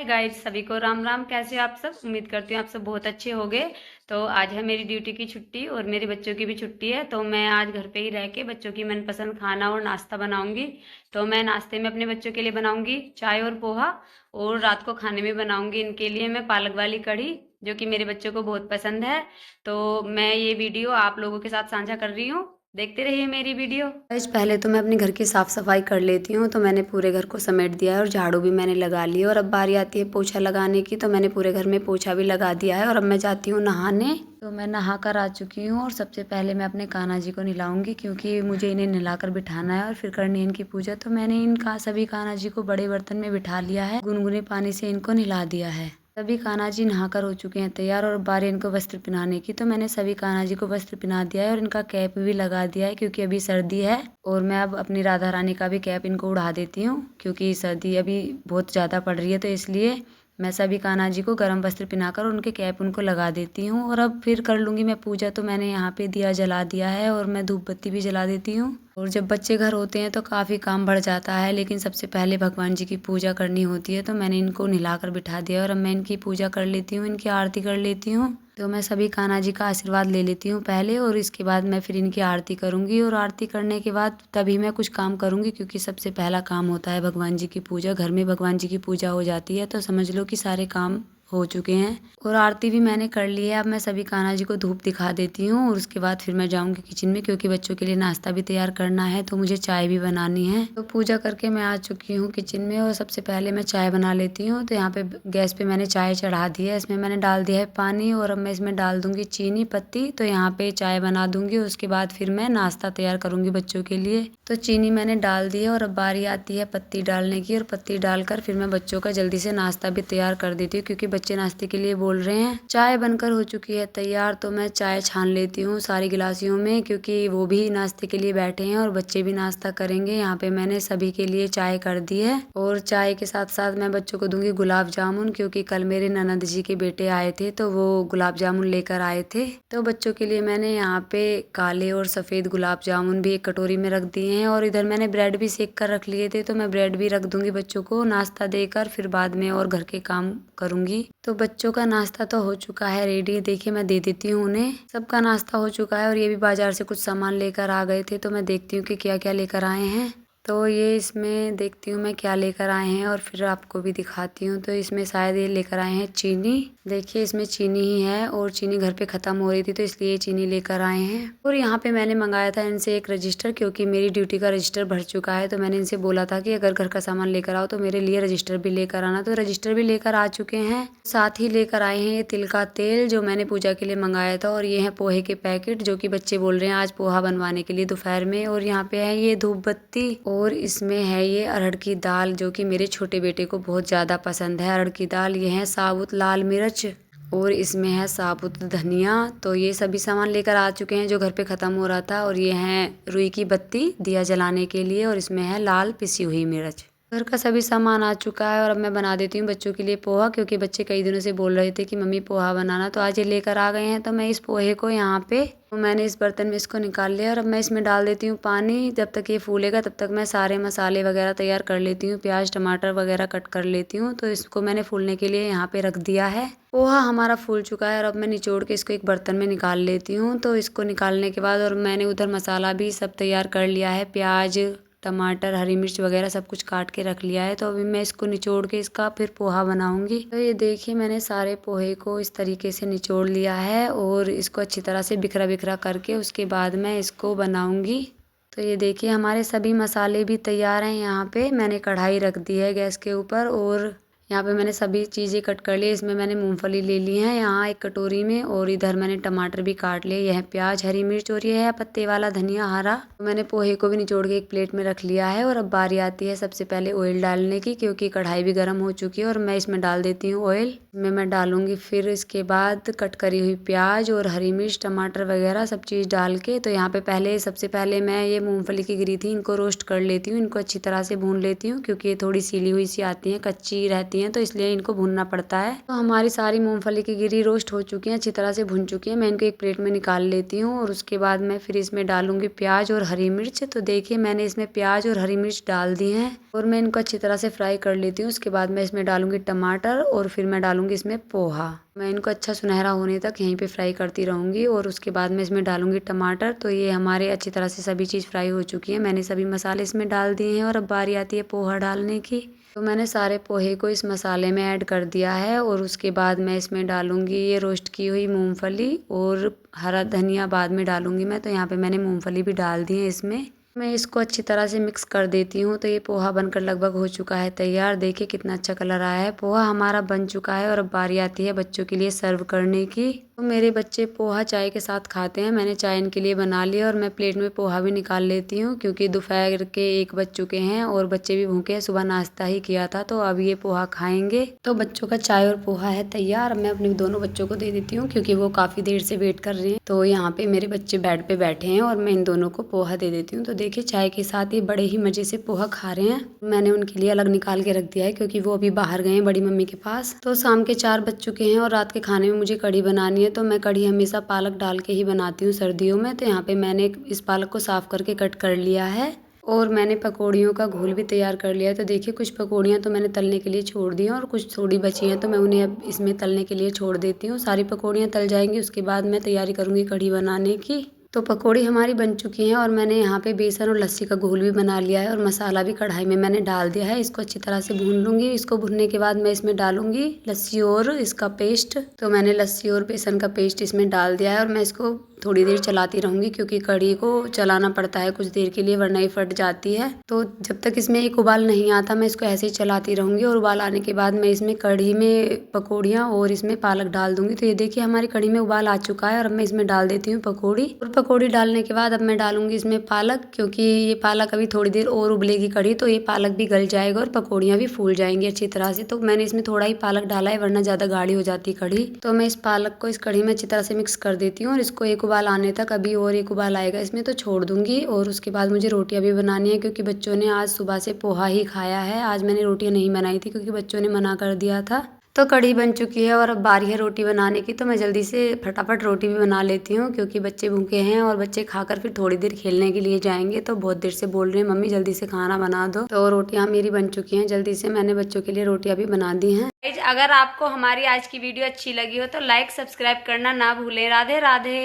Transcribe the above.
Guys, सभी को राम राम। कैसे हो आप सब? उम्मीद करती हूँ आप सब बहुत अच्छे होंगे। तो आज है मेरी ड्यूटी की छुट्टी और मेरे बच्चों की भी छुट्टी है। तो मैं आज घर पे ही रह के बच्चों की मनपसंद खाना और नाश्ता बनाऊंगी। तो मैं नाश्ते में अपने बच्चों के लिए बनाऊंगी चाय और पोहा, और रात को खाने में बनाऊंगी इनके लिए मैं पालक वाली कढ़ी, जो कि मेरे बच्चों को बहुत पसंद है। तो मैं ये वीडियो आप लोगों के साथ साझा कर रही हूँ, देखते रहिए मेरी वीडियो। गाइस, पहले तो मैं अपने घर की साफ सफाई कर लेती हूँ। तो मैंने पूरे घर को समेट दिया है और झाड़ू भी मैंने लगा ली है। और अब बारी आती है पोछा लगाने की, तो मैंने पूरे घर में पोछा भी लगा दिया है। और अब मैं जाती हूँ नहाने। तो मैं नहा कर आ चुकी हूँ और सबसे पहले मैं अपने कान्हा जी को नहलाऊंगी, क्योंकि मुझे इन्हें नहलाकर बिठाना है और फिर करनी है इनकी पूजा। तो मैंने इनका सभी कान्हा जी को बड़े बर्तन में बिठा लिया है, गुनगुने पानी से इनको नहला दिया है। सभी कान्हा जी नहाकर हो चुके हैं तैयार और बारी इनको वस्त्र पहनाने की। तो मैंने सभी कान्हा जी को वस्त्र पहना दिया है और इनका कैप भी लगा दिया है, क्योंकि अभी सर्दी है। और मैं अब अपनी राधा रानी का भी कैप इनको उड़ा देती हूँ, क्योंकि सर्दी अभी बहुत ज़्यादा पड़ रही है। तो इसलिए मैं सभी कान्हा जी को गर्म वस्त्र पहनाकर उनके कैप उनको लगा देती हूँ। और अब फिर कर लूँगी मैं पूजा। तो मैंने यहाँ पे दिया जला दिया है और मैं धूप बत्ती भी जला देती हूँ। और जब बच्चे घर होते हैं तो काफ़ी काम बढ़ जाता है, लेकिन सबसे पहले भगवान जी की पूजा करनी होती है। तो मैंने इनको नहलाकर बिठा दिया और अब मैं इनकी पूजा कर लेती हूँ, इनकी आरती कर लेती हूँ। तो मैं सभी कान्हा जी का आशीर्वाद ले लेती हूँ पहले, और इसके बाद मैं फिर इनकी आरती करूँगी। और आरती करने के बाद तभी मैं कुछ काम करूँगी, क्योंकि सबसे पहला काम होता है भगवान जी की पूजा। घर में भगवान जी की पूजा हो जाती है तो समझ लो कि सारे काम हो चुके हैं। और आरती भी मैंने कर ली है। अब मैं सभी कान्हा जी को धूप दिखा देती हूँ और उसके बाद फिर मैं जाऊँगी किचन में, क्योंकि बच्चों के लिए नाश्ता भी तैयार करना है, तो मुझे चाय भी बनानी है। तो पूजा करके मैं आ चुकी हूँ किचन में और सबसे पहले मैं चाय बना लेती हूँ। तो यहाँ पे गैस पे मैंने चाय चढ़ा दी है, इसमें मैंने डाल दिया है पानी और अब मैं इसमें डाल दूंगी चीनी पत्ती। तो यहाँ पे चाय बना दूंगी, उसके बाद फिर मैं नाश्ता तैयार करूंगी बच्चों के लिए। तो चीनी मैंने डाल दी है और अब बारी आती है पत्ती डालने की, और पत्ती डालकर फिर मैं बच्चों का जल्दी से नाश्ता भी तैयार कर देती हूँ, क्योंकि बच्चे नाश्ते के लिए बोल रहे हैं। चाय बनकर हो चुकी है तैयार। तो मैं चाय छान लेती हूँ सारी गिलासियों में, क्योंकि वो भी नाश्ते के लिए बैठे हैं और बच्चे भी नाश्ता करेंगे। यहाँ पे मैंने सभी के लिए चाय कर दी है। और चाय के साथ साथ मैं बच्चों को दूंगी गुलाब जामुन, क्योंकि कल मेरे ननद जी के बेटे आए थे तो वो गुलाब जामुन लेकर आए थे। तो बच्चों के लिए मैंने यहाँ पे काले और सफ़ेद गुलाब जामुन भी एक कटोरी में रख दिए हैं। और इधर मैंने ब्रेड भी सेक कर रख लिए थे, तो मैं ब्रेड भी रख दूंगी बच्चों को नाश्ता देकर, फिर बाद में और घर के काम करूंगी। तो बच्चों का नाश्ता तो हो चुका है रेडी। देखिए मैं दे देती हूँ उन्हें, सबका नाश्ता हो चुका है। और ये भी बाजार से कुछ सामान लेकर आ गए थे, तो मैं देखती हूँ कि क्या क्या लेकर आए हैं। तो ये इसमें देखती हूँ मैं क्या लेकर आए हैं और फिर आपको भी दिखाती हूँ। तो इसमें शायद ये लेकर आए हैं चीनी। देखिए इसमें चीनी ही है और चीनी घर पे ख़त्म हो रही थी, तो इसलिए चीनी लेकर आए हैं। और यहाँ पे मैंने मंगाया था इनसे एक रजिस्टर, क्योंकि मेरी ड्यूटी का रजिस्टर भर चुका है। तो मैंने इनसे बोला था कि अगर घर का सामान लेकर आओ तो मेरे लिए रजिस्टर भी लेकर आना। तो रजिस्टर भी लेकर आ चुके हैं। साथ ही लेकर आए हैं ये तिल का तेल, जो मैंने पूजा के लिए मंगाया था। और ये है पोहे के पैकेट, जो कि बच्चे बोल रहे हैं आज पोहा बनवाने के लिए दोपहर में। और यहाँ पे है ये धूप बत्ती, और इसमें है ये अरहर की दाल, जो कि मेरे छोटे बेटे को बहुत ज़्यादा पसंद है अरहर की दाल। ये है साबुत लाल मिर्च और इसमें है साबुत धनिया। तो ये सभी सामान लेकर आ चुके हैं जो घर पे ख़त्म हो रहा था। और ये है रुई की बत्ती दिया जलाने के लिए, और इसमें है लाल पिसी हुई मिर्च। घर का सभी सामान आ चुका है और अब मैं बना देती हूँ बच्चों के लिए पोहा, क्योंकि बच्चे कई दिनों से बोल रहे थे कि मम्मी पोहा बनाना। तो आज ये लेकर आ गए हैं। तो मैं इस पोहे को यहाँ पे मैंने इस बर्तन में इसको निकाल लिया और अब मैं इसमें डाल देती हूँ पानी। जब तक ये फूलेगा तब तक मैं सारे मसाले वगैरह तैयार कर लेती हूँ, प्याज टमाटर वगैरह कट कर लेती हूँ। तो इसको मैंने फूलने के लिए यहाँ पे रख दिया है। पोहा हमारा फूल चुका है और अब मैं निचोड़ के इसको एक बर्तन में निकाल लेती हूँ। तो इसको निकालने के बाद और मैंने उधर मसाला भी सब तैयार कर लिया है, प्याज टमाटर हरी मिर्च वगैरह सब कुछ काट के रख लिया है। तो अभी मैं इसको निचोड़ के इसका फिर पोहा बनाऊंगी। तो ये देखिए मैंने सारे पोहे को इस तरीके से निचोड़ लिया है और इसको अच्छी तरह से बिखरा बिखरा करके उसके बाद मैं इसको बनाऊंगी। तो ये देखिए हमारे सभी मसाले भी तैयार हैं। यहाँ पे मैंने कढ़ाई रख दी है गैस के ऊपर और यहाँ पे मैंने सभी चीज़ें कट कर ली। इसमें मैंने मूंगफली ले ली है यहाँ एक कटोरी में, और इधर मैंने टमाटर भी काट लिए। यह है प्याज हरी मिर्च और ये है पत्ते वाला धनिया हरा। तो मैंने पोहे को भी निचोड़ के एक प्लेट में रख लिया है। और अब बारी आती है सबसे पहले ऑयल डालने की, क्योंकि कढ़ाई भी गर्म हो चुकी है। और मैं इसमें डाल देती हूँ ऑयल। मैं डालूंगी फिर इसके बाद कट करी हुई प्याज और हरी मिर्च टमाटर वगैरह सब चीज़ डाल के। तो यहाँ पे सबसे पहले मैं ये मूँगफली की गिरी थी इनको रोस्ट कर लेती हूँ, इनको अच्छी तरह से भून लेती हूँ, क्योंकि ये थोड़ी सीली हुई सी आती हैं, कच्ची रहती जाती हैं, तो इसलिए इनको भूनना पड़ता है। तो हमारी सारी मूंगफली की गिरी रोस्ट हो चुकी हैं, अच्छी तरह से भुन चुकी है। मैं इनको एक प्लेट में निकाल लेती हूँ और उसके बाद मैं फिर इसमें डालूंगी प्याज और हरी मिर्च। तो देखिए मैंने इसमें प्याज और हरी मिर्च डाल दी हैं और मैं इनको अच्छी तरह से फ्राई कर लेती हूँ। उसके बाद मैं इसमें डालूंगी टमाटर और फिर मैं डालूंगी इसमें पोहा। मैं इनको अच्छा सुनहरा होने तक यहीं पे फ्राई करती रहूँगी और उसके बाद मैं इसमें डालूंगी टमाटर। तो ये हमारे अच्छी तरह से सभी चीज़ फ्राई हो चुकी है। मैंने सभी मसाले इसमें डाल दिए हैं और अब बारी आती है पोहा डालने की। तो मैंने सारे पोहे को इस मसाले में ऐड कर दिया है और उसके बाद मैं इसमें डालूंगी ये रोस्ट की हुई मूंगफली और हरा धनिया बाद में डालूंगी मैं। तो यहाँ पे मैंने मूंगफली भी डाल दी है इसमें। मैं इसको अच्छी तरह से मिक्स कर देती हूँ। तो ये पोहा बनकर लगभग हो चुका है तैयार। देखिए कितना अच्छा कलर आया है। पोहा हमारा बन चुका है और अब बारी आती है बच्चों के लिए सर्व करने की। तो मेरे बच्चे पोहा चाय के साथ खाते हैं। मैंने चाय इनके लिए बना लिया और मैं प्लेट में पोहा भी निकाल लेती हूँ क्योंकि दोपहर के 1 बज चुके हैं और बच्चे भी भूखे हैं। सुबह नाश्ता ही किया था तो अब ये पोहा खाएंगे। तो बच्चों का चाय और पोहा है तैयार। मैं अपने दोनों बच्चों को दे देती हूँ क्योंकि वो काफ़ी देर से वेट कर रहे हैं। तो यहाँ पे मेरे बच्चे बेड पे बैठे हैं और मैं इन दोनों को पोहा दे देती हूँ। तो देखिए चाय के साथ ये बड़े ही मज़े से पोहा खा रहे हैं। मैंने उनके लिए अलग निकाल के रख दिया है क्योंकि वो अभी बाहर गए हैं बड़ी मम्मी के पास। तो शाम के 4 बज चुके हैं और रात के खाने में मुझे कढ़ी बनानी है। तो मैं कढ़ी हमेशा पालक डाल के ही बनाती हूँ सर्दियों में। तो यहाँ पे मैंने इस पालक को साफ करके कट कर लिया है और मैंने पकौड़ियों का घोल भी तैयार कर लिया है। तो देखिए कुछ पकौड़ियाँ तो मैंने तलने के लिए छोड़ दी हैं और कुछ थोड़ी बची हैं तो मैं उन्हें अब इसमें तलने के लिए छोड़ देती हूँ। सारी पकौड़ियाँ तल जाएंगी उसके बाद मैं तैयारी करूँगी कढ़ी बनाने की। तो पकौड़ी हमारी बन चुकी हैं और मैंने यहाँ पे बेसन और लस्सी का घोल भी बना लिया है और मसाला भी कढ़ाई में मैंने डाल दिया है। इसको अच्छी तरह से भून लूँगी। इसको भूनने के बाद मैं इसमें डालूंगी लस्सी और इसका पेस्ट। तो मैंने लस्सी और बेसन का पेस्ट इसमें डाल दिया है और मैं इसको थोड़ी देर चलाती रहूँगी क्योंकि कढ़ी को चलाना पड़ता है कुछ देर के लिए वरना ही फट जाती है। तो जब तक इसमें एक उबाल नहीं आता मैं इसको ऐसे ही चलाती रहूँगी और उबाल आने के बाद मैं इसमें कढ़ी में पकौड़ियाँ और इसमें पालक डाल दूँगी। तो ये देखिए हमारी कढ़ी में उबाल आ चुका है और अब मैं इसमें डाल देती हूँ पकौड़ी। और पकौड़ी डालने के बाद अब मैं डालूंगी इसमें पालक क्योंकि ये पालक अभी थोड़ी देर और उबलेगी कढ़ी तो ये पालक भी गल जाएगा और पकौड़ियाँ भी फूल जाएंगी अच्छी तरह से। तो मैंने इसमें थोड़ा ही पालक डाला है वरना ज़्यादा गाढ़ी हो जाती कढ़ी। तो मैं इस पालक को इस कढ़ी में अच्छी तरह से मिक्स कर देती हूँ और इसको एक उबाल आने तक अभी और एक उबाल आएगा इसमें तो छोड़ दूंगी। और उसके बाद मुझे रोटियां भी बनानी है क्योंकि बच्चों ने आज सुबह से पोहा ही खाया है। आज मैंने रोटियां नहीं बनाई थी क्योंकि बच्चों ने मना कर दिया था। तो कढ़ी बन चुकी है और अब बारी है रोटी बनाने की। तो मैं जल्दी से फटाफट रोटी भी बना लेती हूँ क्योंकि बच्चे भूखे हैं और बच्चे खाकर फिर थोड़ी देर खेलने के लिए जाएंगे। तो बहुत देर से बोल रहे हैं मम्मी जल्दी से खाना बना दो। तो रोटियां मेरी बन चुकी हैं। जल्दी से मैंने बच्चों के लिए रोटियां भी बना दी हैं। अगर आपको हमारी आज की वीडियो अच्छी लगी हो तो लाइक सब्सक्राइब करना ना भूलें। राधे राधे।